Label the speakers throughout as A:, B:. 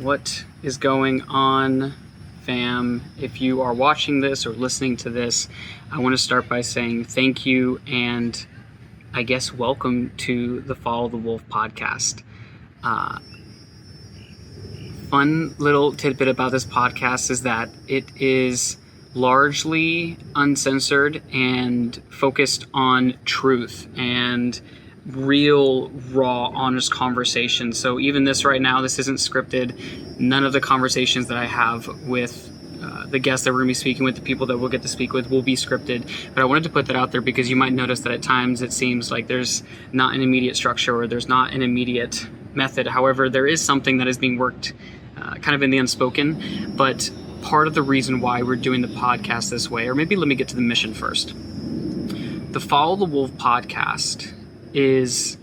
A: What is going on, fam? If you are watching this or listening to this, I want to start by saying thank you and I guess welcome to the Follow the Wolf podcast. Fun little tidbit about this podcast is that it is largely uncensored and focused on truth and real, raw, honest conversations. So even this right now, this isn't scripted. None of the conversations that I have with the guests that we're going to be speaking with, the people that we'll get to speak with, will be scripted. But I wanted to put that out there because you might notice that at times it seems like there's not an immediate structure or there's not an immediate method. However, there is something that is being worked kind of in the unspoken. But part of the reason why we're doing the podcast this way, or maybe let me get to the mission first. The Follow the Wolf podcast is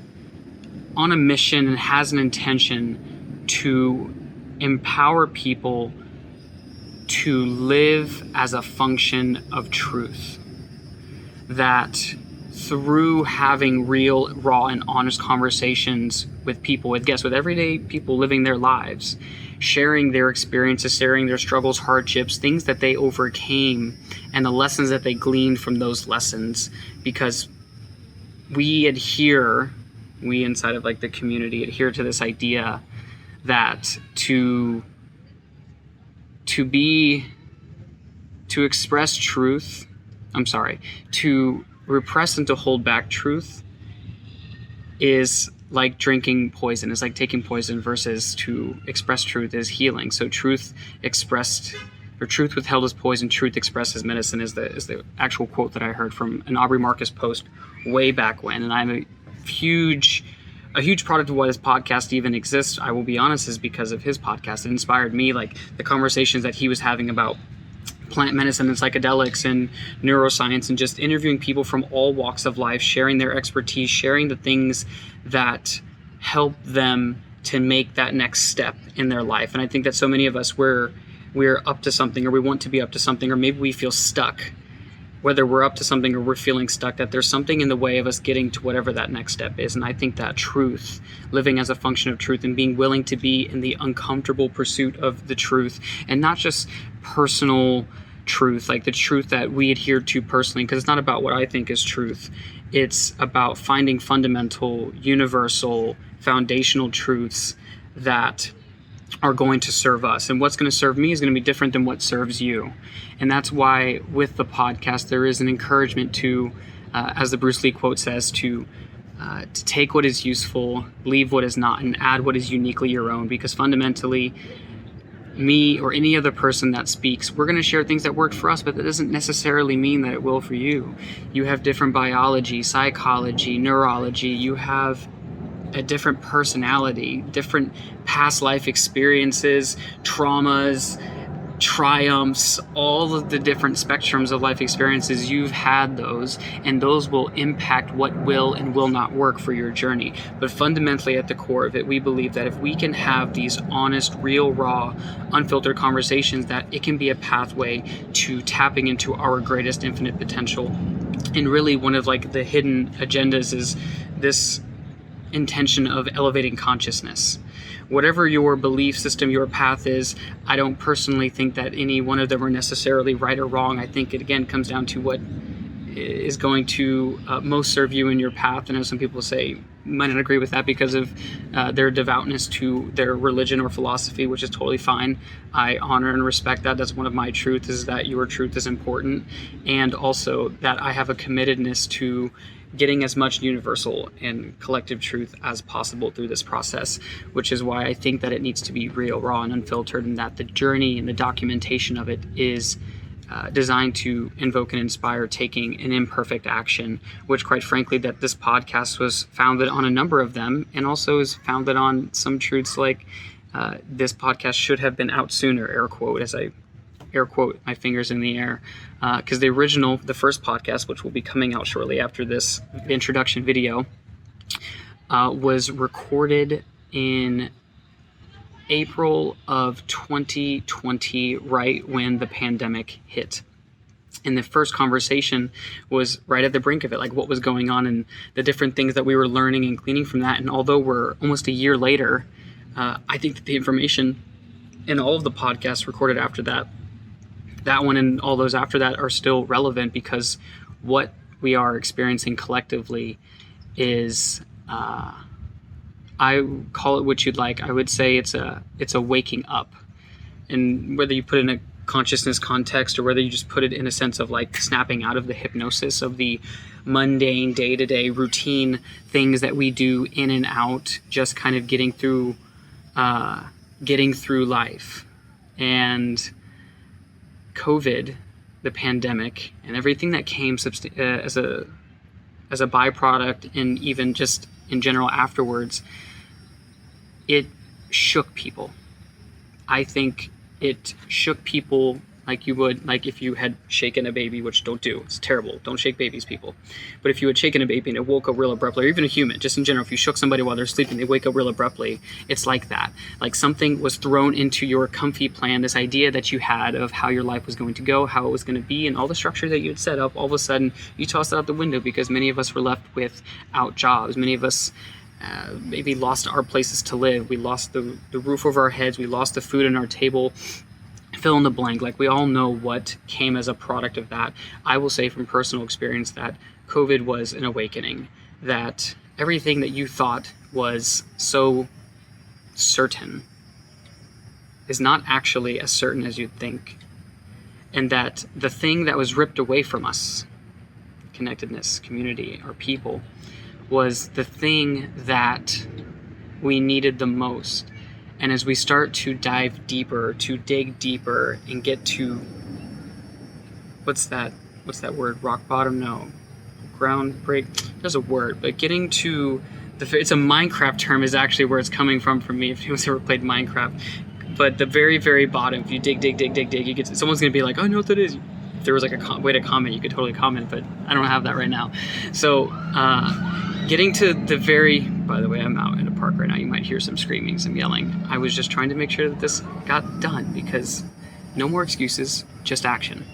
A: on a mission and has an intention to empower people to live as a function of truth. That through having real, raw, and honest conversations with people, with guests, with everyday people living their lives, sharing their experiences, sharing their struggles, hardships, things that they overcame, and the lessons that they gleaned from those lessons, because we inside of like the community adhere to this idea that to express truth, to repress and to hold back truth is like drinking poison. It's like taking poison versus to express truth is healing. So truth expressed, or truth withheld is poison, truth expressed as medicine is the actual quote that I heard from an Aubrey Marcus post way back when. And I'm a huge product of why this podcast even exists, I will be honest, is because of his podcast. It inspired me, like the conversations that he was having about plant medicine and psychedelics and neuroscience, and just interviewing people from all walks of life, sharing their expertise, sharing the things that help them to make that next step in their life. And I think that so many of us, we're up to something, or we want to be up to something, or maybe we feel stuck. Whether we're up to something or we're feeling stuck, that there's something in the way of us getting to whatever that next step is. And I think that truth, living as a function of truth and being willing to be in the uncomfortable pursuit of the truth, and not just personal truth, like the truth that we adhere to personally, because it's not about what I think is truth. It's about finding fundamental, universal, foundational truths that are going to serve us, and what's going to serve me is going to be different than what serves you. And that's why with the podcast there is an encouragement to, as the Bruce Lee quote says, to take what is useful, leave what is not, and add what is uniquely your own. Because fundamentally, me or any other person that speaks, we're going to share things that worked for us, but that doesn't necessarily mean that it will for you. You have different biology, psychology, neurology. You have a different personality, different past life experiences, traumas, triumphs, all of the different spectrums of life experiences. You've had those, and those will impact what will and will not work for your journey. But fundamentally at the core of it, we believe that if we can have these honest, real, raw, unfiltered conversations, that it can be a pathway to tapping into our greatest infinite potential. And really one of like the hidden agendas is this intention of elevating consciousness. Whatever your belief system, your path is, I don't personally think that any one of them are necessarily right or wrong. I think it again comes down to what is going to most serve you in your path. And as some people say, might not agree with that because of their devoutness to their religion or philosophy, which is totally fine. I honor and respect that. That's one of my truths, is that your truth is important. And also that I have a committedness to getting as much universal and collective truth as possible through this process, which is why I think that it needs to be real, raw, and unfiltered, and that the journey and the documentation of it is designed to invoke and inspire taking an imperfect action, which quite frankly that this podcast was founded on a number of them, and also is founded on some truths like this podcast should have been out sooner, air quote, as I air quote my fingers in the air, because the first podcast, which will be coming out shortly after this introduction video, was recorded in April of 2020, right when the pandemic hit. And the first conversation was right at the brink of it, like what was going on and the different things that we were learning and gleaning from that. And although we're almost a year later, I think that the information And all of the podcasts recorded after that one and all those after that are still relevant, because what we are experiencing collectively is, I call it what you'd like. I would say it's a waking up. And whether you put it in a consciousness context or whether you just put it in a sense of like snapping out of the hypnosis of the mundane day-to-day routine things that we do in and out, just kind of getting through life. And COVID, the pandemic, and everything that came as a byproduct, and even just in general afterwards, it shook people. I think it shook people like you would, like if you had shaken a baby, which don't do. It's terrible. Don't shake babies, people. But if you had shaken a baby and it woke up real abruptly, or even a human, just in general, if you shook somebody while they're sleeping, they wake up real abruptly. It's like that. Like something was thrown into your comfy plan, this idea that you had of how your life was going to go, how it was going to be, and all the structure that you had set up, all of a sudden you tossed it out the window, because many of us were left without jobs. Many of us maybe lost our places to live. We lost the roof over our heads. We lost the food on our table. Fill in the blank. Like, we all know what came as a product of that. I will say from personal experience that COVID was an awakening, that everything that you thought was so certain is not actually as certain as you'd think. And that the thing that was ripped away from us, connectedness, community, our people, was the thing that we needed the most. And as we start to dive deeper, to dig deeper and get to, what's that word? Rock bottom? No. Ground break? There's a word, but getting to it's a Minecraft term is actually where it's coming from for me, if anyone's ever played Minecraft. But the very, very bottom, if you dig, you get, someone's going to be like, oh, I know what that is. If there was like a way to comment, you could totally comment, but I don't have that right now. So, getting to the very, by the way, I'm out in a park right now. You might hear some screaming, some yelling. I was just trying to make sure that this got done, because no more excuses, just action.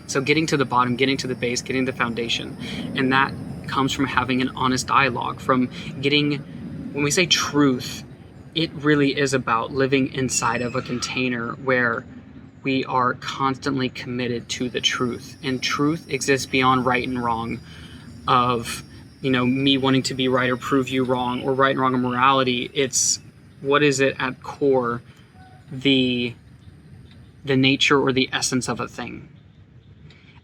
A: So getting to the bottom, getting to the base, getting the foundation. And that comes from having an honest dialogue, from getting, when we say truth, it really is about living inside of a container where we are constantly committed to the truth. And truth exists beyond right and wrong, of me wanting to be right or prove you wrong, or right and wrong of morality. It's, what is it at core, the nature or the essence of a thing.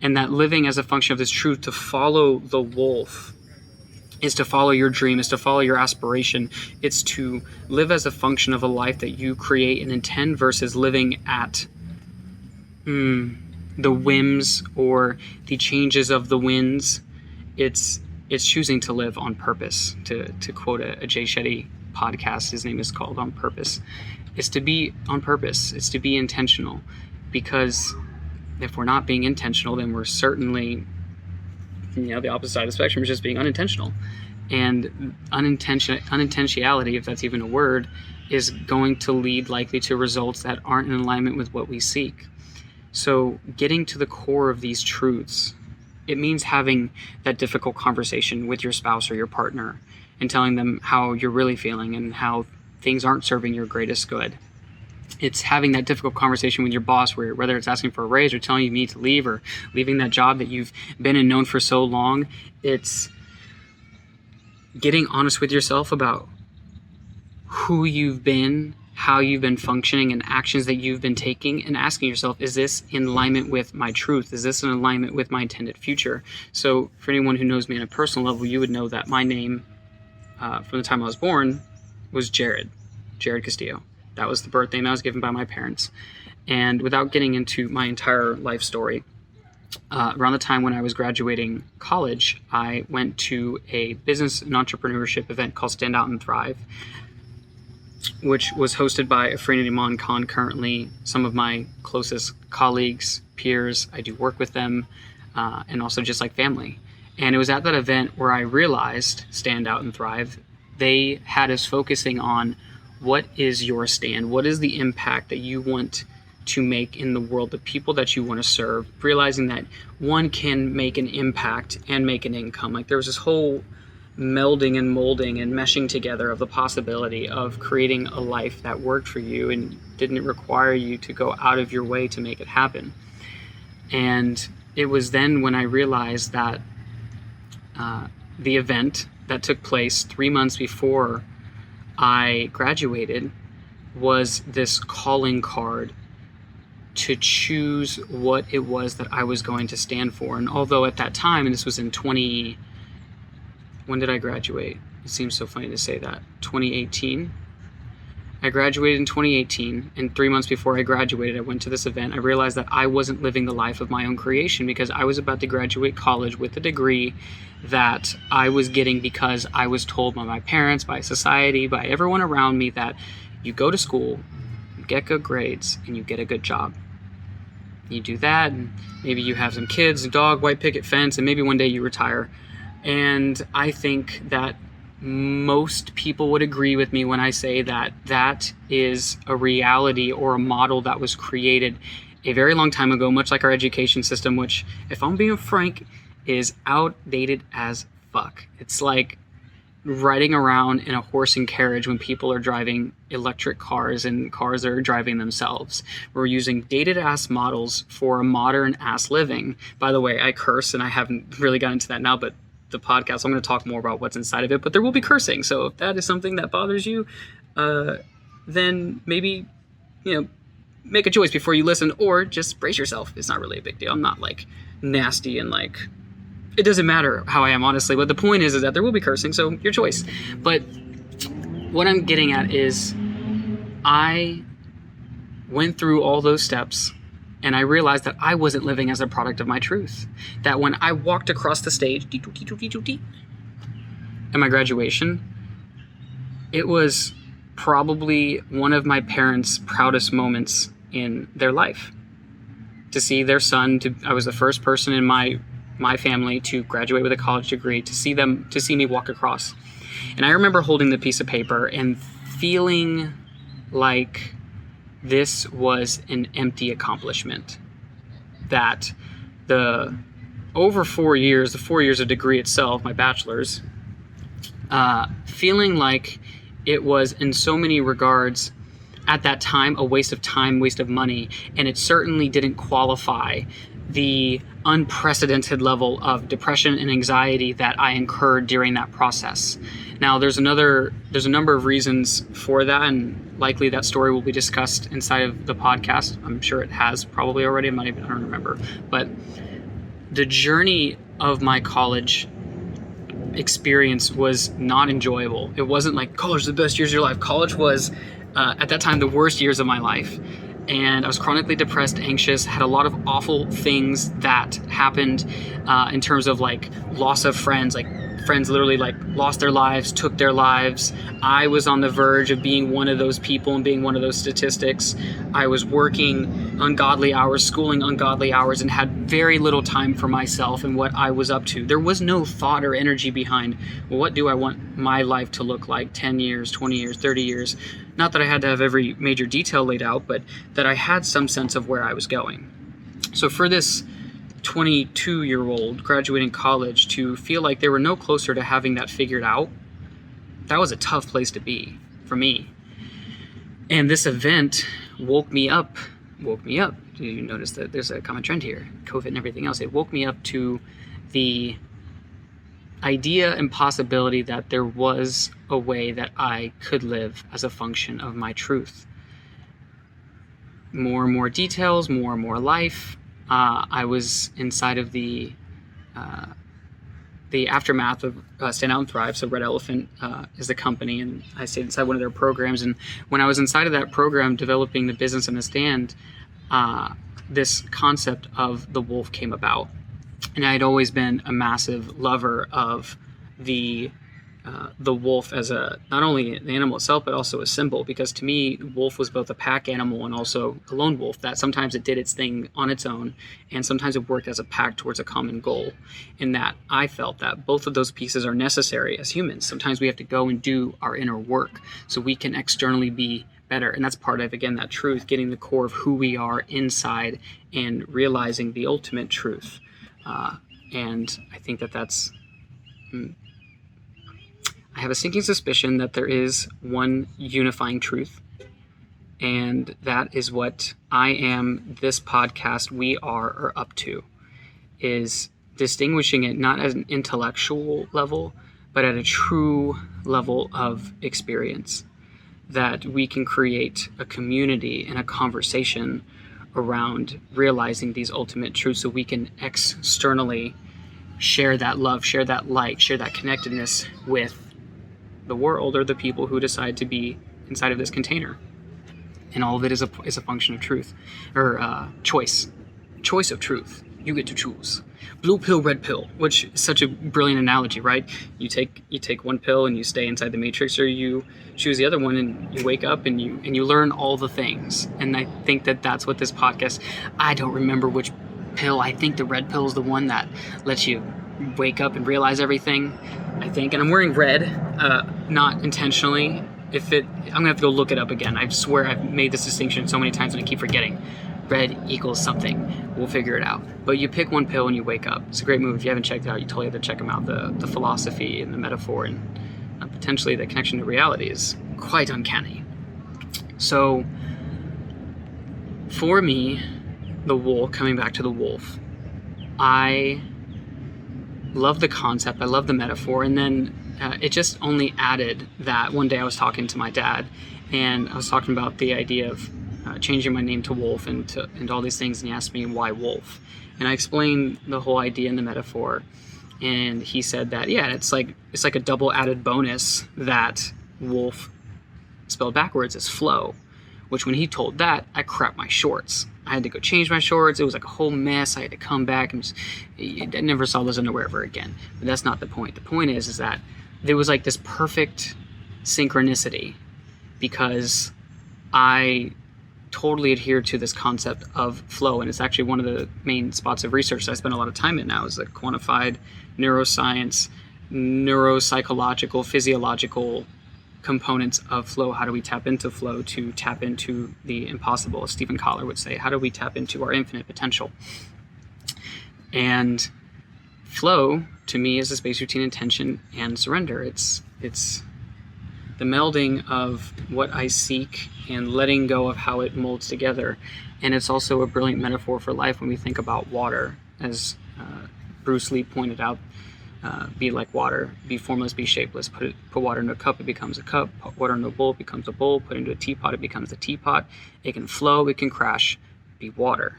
A: And that living as a function of this truth, to follow the wolf, is to follow your dream, is to follow your aspiration. It's to live as a function of a life that you create and intend, versus living at the whims or the changes of the winds. It's choosing to live on purpose. To quote a Jay Shetty podcast, his name is called On Purpose. It's to be on purpose. It's to be intentional. Because if we're not being intentional, then we're certainly, the opposite side of the spectrum is just being unintentional. And unintentionality, if that's even a word, is going to lead likely to results that aren't in alignment with what we seek. So getting to the core of these truths, it means having that difficult conversation with your spouse or your partner and telling them how you're really feeling and how things aren't serving your greatest good. It's having that difficult conversation with your boss, where whether it's asking for a raise or telling you need to leave, or leaving that job that you've been and known for so long. It's getting honest with yourself about who you've been, how you've been functioning, and actions that you've been taking, and asking yourself, is this in alignment with my truth? Is this in alignment with my intended future? So for anyone who knows me on a personal level, you would know that my name from the time I was born was Jared Castillo. That was the birth name I was given by my parents. And without getting into my entire life story, around the time when I was graduating college, I went to a business and entrepreneurship event called Stand Out and Thrive, which was hosted by a friend named Mon Khan, currently some of my closest colleagues, peers. I do work with them, and also just like family. And it was at that event where I realized, Stand Out and Thrive, they had us focusing on, what is your stand? What is the impact that you want to make in the world, the people that you want to serve? Realizing that one can make an impact and make an income. Like, there was this whole melding and molding and meshing together of the possibility of creating a life that worked for you and didn't require you to go out of your way to make it happen. And it was then when I realized that the event that took place 3 months before I graduated was this calling card to choose what it was that I was going to stand for. And although at that time, and this was in when did I graduate? It seems so funny to say that. 2018. I graduated in 2018, and 3 months before I graduated, I went to this event. I realized that I wasn't living the life of my own creation because I was about to graduate college with a degree that I was getting because I was told by my parents, by society, by everyone around me that you go to school, you get good grades, and you get a good job. You do that, and maybe you have some kids, a dog, white picket fence, and maybe one day you retire. And I think that most people would agree with me when I say that that is a reality or a model that was created a very long time ago, much like our education system, which, if I'm being frank, is outdated as fuck. It's like riding around in a horse and carriage when people are driving electric cars and cars are driving themselves. We're using dated ass models for a modern ass living. By the way, I curse and I haven't really gotten into that now, but the podcast, I'm going to talk more about what's inside of it, but there will be cursing. So if that is something that bothers you, then maybe, make a choice before you listen, or just brace yourself. It's not really a big deal. I'm not like nasty and like, it doesn't matter how I am, honestly. But the point is that there will be cursing, so your choice. But what I'm getting at is I went through all those steps and I realized that I wasn't living as a product of my truth. That when I walked across the stage at my graduation, it was probably one of my parents' proudest moments in their life. To see their son, I was the first person in my family to graduate with a college degree, to see me walk across. And I remember holding the piece of paper and feeling like this was an empty accomplishment. That the 4 years of degree itself, my bachelor's, feeling like it was in so many regards at that time a waste of time, waste of money, and it certainly didn't qualify the unprecedented level of depression and anxiety that I incurred during that process. Now, there's a number of reasons for that, and likely that story will be discussed inside of the podcast. I'm sure it has probably already. I don't remember. But the journey of my college experience was not enjoyable. It wasn't like college is the best years of your life. College was, at that time, the worst years of my life. And I was chronically depressed, anxious, had a lot of awful things that happened in terms of like loss of friends, like friends literally like lost their lives, took their lives. I was on the verge of being one of those people and being one of those statistics. I was working ungodly hours, schooling ungodly hours, and had very little time for myself and what I was up to. There was no thought or energy behind, well, what do I want my life to look like 10 years, 20 years, 30 years? Not that I had to have every major detail laid out, but that I had some sense of where I was going. So for this 22-year-old graduating college to feel like they were no closer to having that figured out, that was a tough place to be for me. And this event woke me up. You notice that there's a common trend here, COVID and everything else. It woke me up to the idea and possibility that there was a way that I could live as a function of my truth. More and more details, more and more life. I was inside of the aftermath of Stand Out and Thrive. So Red Elephant is the company, and I stayed inside one of their programs. And when I was inside of that program developing the business and the stand, this concept of the wolf came about. And I had always been a massive lover of the wolf as not only the animal itself, but also a symbol, because to me, wolf was both a pack animal and also a lone wolf, that sometimes it did its thing on its own, and sometimes it worked as a pack towards a common goal. In that I felt that both of those pieces are necessary as humans. Sometimes we have to go and do our inner work so we can externally be better. And that's part of, again, that truth, getting the core of who we are inside and realizing the ultimate truth. And I think that's I have a sinking suspicion that there is one unifying truth, and that is what I am, this podcast, we are up to, is distinguishing it not at an intellectual level, but at a true level of experience, that we can create a community and a conversation around realizing these ultimate truths so we can externally share that love, share that light, share that connectedness with the world or the people who decide to be inside of this container. And all of it is a function of truth, or choice of truth. You get to choose. Blue pill, red pill, which is such a brilliant analogy, right? You take one pill and you stay inside the matrix, or you choose the other one and you wake up and you learn all the things. And I think that that's what this podcast, I don't remember which pill. I think the red pill is the one that lets you wake up and realize everything, I think. And I'm wearing red, not intentionally. I'm gonna have to go look it up again. I swear I've made this distinction so many times and I keep forgetting. Red equals something. We'll figure it out. But you pick one pill and you wake up. It's a great movie. If you haven't checked it out, you totally have to check them out. The philosophy and the metaphor and potentially the connection to reality is quite uncanny. So for me, the wolf, coming back to the wolf, I love the concept. I love the metaphor. And then it just only added that one day I was talking to my dad and I was talking about the idea of changing my name to Wolf and all these things, and he asked me why Wolf, and I explained the whole idea and the metaphor, and he said that it's like a double added bonus that Wolf spelled backwards is flow, which when he told that, I crapped my shorts. I had to go change my shorts. It was like a whole mess. I had to come back and I never saw those underwear ever again. But that's not the point. The point is that there was like this perfect synchronicity because I totally adhere to this concept of flow, and it's actually one of the main spots of research that I spend a lot of time in now is the quantified neuroscience, neuropsychological, physiological components of flow. How do we tap into flow to tap into the impossible, as Stephen Kotler would say? How do we tap into our infinite potential? And flow, to me, is a space between intention and surrender. It's the melding of what I seek and letting go of how it molds together. And it's also a brilliant metaphor for life when we think about water. As Bruce Lee pointed out, be like water, be formless, be shapeless. Put water into a cup, it becomes a cup. Put water into a bowl, it becomes a bowl. Put it into a teapot, it becomes a teapot. It can flow, it can crash, be water.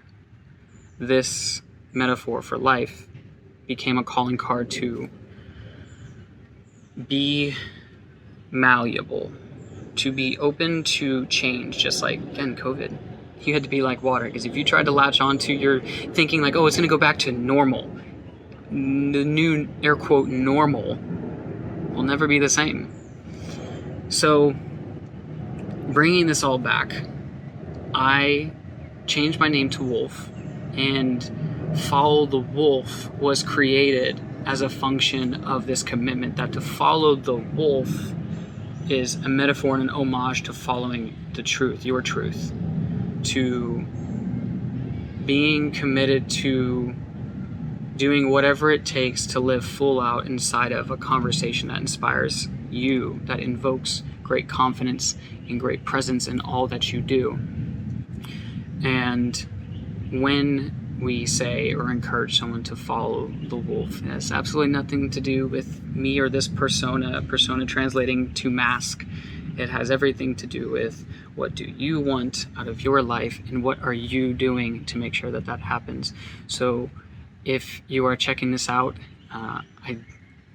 A: This metaphor for life became a calling card to be malleable, to be open to change, just like, again, COVID. You had to be like water, because if you tried to latch onto your thinking like, oh, it's going to go back to normal, the new, air quote, normal will never be the same. So, bringing this all back, I changed my name to Wolf, and Follow the Wolf was created as a function of this commitment that to follow the wolf is a metaphor and an homage to following the truth, your truth, to being committed to doing whatever it takes to live full out inside of a conversation that inspires you, that invokes great confidence and great presence in all that you do. And when we say or encourage someone to follow the wolf, it has absolutely nothing to do with me or this persona translating to mask. It has everything to do with what do you want out of your life and what are you doing to make sure that that happens. So if you are checking this out, I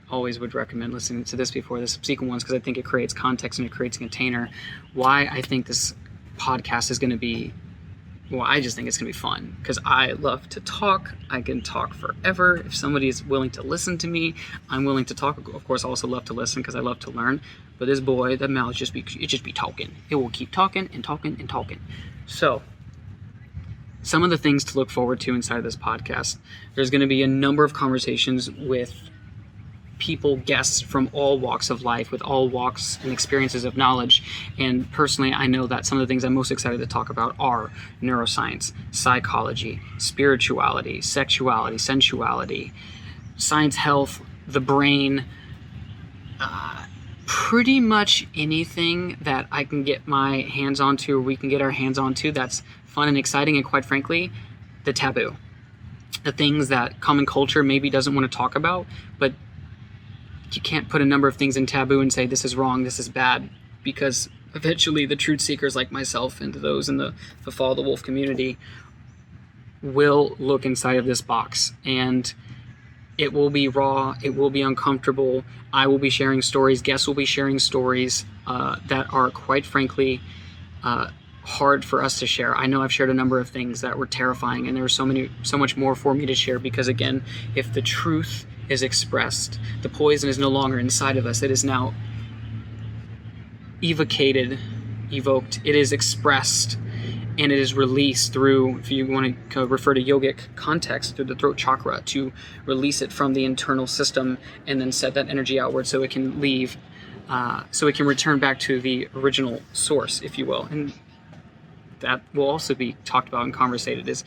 A: always would recommend listening to this before the subsequent ones, because I think it creates context and it creates a container. Why I think this podcast is going to be, well, I just think it's going to be fun because I love to talk. I can talk forever. If somebody is willing to listen to me, I'm willing to talk. Of course, I also love to listen because I love to learn. But this boy, that mouth just be talking. It will keep talking and talking and talking. So, some of the things to look forward to inside of this podcast. There's going to be a number of conversations with people, guests from all walks of life, with all walks and experiences of knowledge. And personally, I know that some of the things I'm most excited to talk about are neuroscience, psychology, spirituality, sexuality, sensuality, science, health, the brain, pretty much anything that I can get my hands onto, or we can get our hands onto, that's fun and exciting, and quite frankly, the taboo. The things that common culture maybe doesn't want to talk about, but you can't put a number of things in taboo and say this is wrong, this is bad, because eventually the truth seekers like myself and those in the Follow the Wolf community will look inside of this box, and it will be raw, it will be uncomfortable. I will be sharing stories, guests will be sharing stories that are quite frankly hard for us to share. I know I've shared a number of things that were terrifying, and there was so much more for me to share, because again, if the truth is expressed, the poison is no longer inside of us, it is now evoked, it is expressed, and it is released through, if you want to refer to yogic context, through the throat chakra, to release it from the internal system and then set that energy outward so it can leave, so it can return back to the original source, if you will. And that will also be talked about and conversated as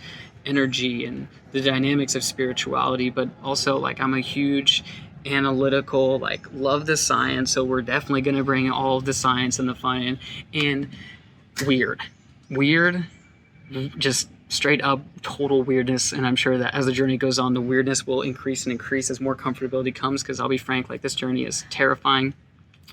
A: energy and the dynamics of spirituality, but also, like, I'm a huge analytical, like, love the science, so we're definitely going to bring all of the science and the fun and weird, just straight up total weirdness. And I'm sure that as the journey goes on, the weirdness will increase and increase as more comfortability comes, because I'll be frank, like, this journey is terrifying,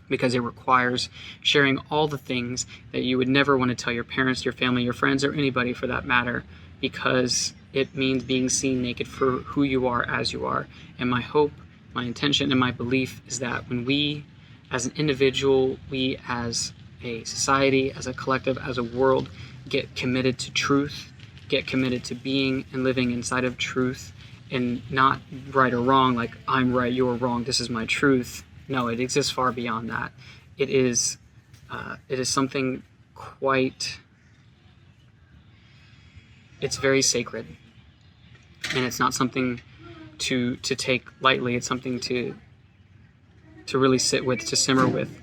A: because it requires sharing all the things that you would never want to tell your parents, your family, your friends, or anybody for that matter, because it means being seen naked for who you are as you are. And my hope, my intention, and my belief is that when we as an individual, we as a society, as a collective, as a world, get committed to truth, get committed to being and living inside of truth, and not right or wrong, like I'm right, you're wrong, this is my truth. No, it exists far beyond that. It is something quite, it's very sacred, and it's not something to take lightly. It's something to really sit with, to simmer with.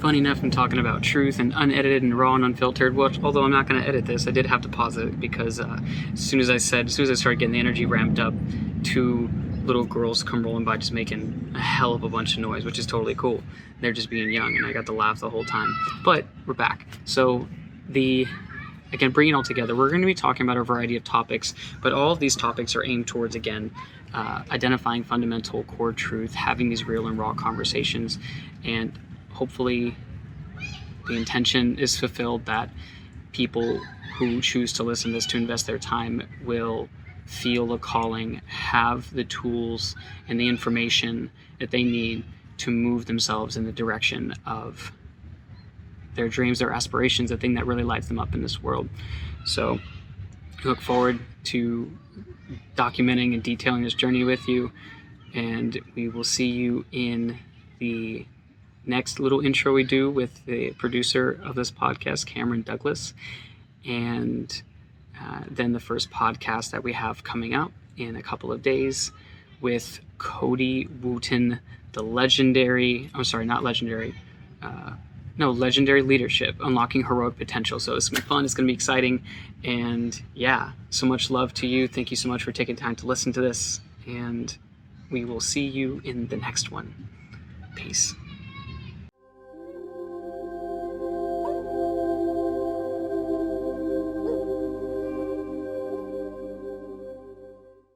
A: Funny enough, I'm talking about truth and unedited and raw and unfiltered, which, although I'm not going to edit this, I did have to pause it, because as soon as I started getting the energy ramped up, 2 little girls come rolling by just making a hell of a bunch of noise, which is totally cool. They're just being young, and I got to laugh the whole time. But we're back. So again, bringing it all together, we're going to be talking about a variety of topics, but all of these topics are aimed towards, again, identifying fundamental core truth, having these real and raw conversations, and hopefully the intention is fulfilled that people who choose to listen to this, to invest their time, will feel the calling, have the tools and the information that they need to move themselves in the direction of their dreams, their aspirations, the thing that really lights them up in this world. So I look forward to documenting and detailing this journey with you, and we will see you in the next little intro we do with the producer of this podcast, Cameron Douglas, and then the first podcast that we have coming up in a couple of days with Cody Wooten, the legendary leadership, unlocking heroic potential. So it's going to be fun, it's going to be exciting, and yeah, so much love to you. Thank you so much for taking time to listen to this, and we will see you in the next one. Peace.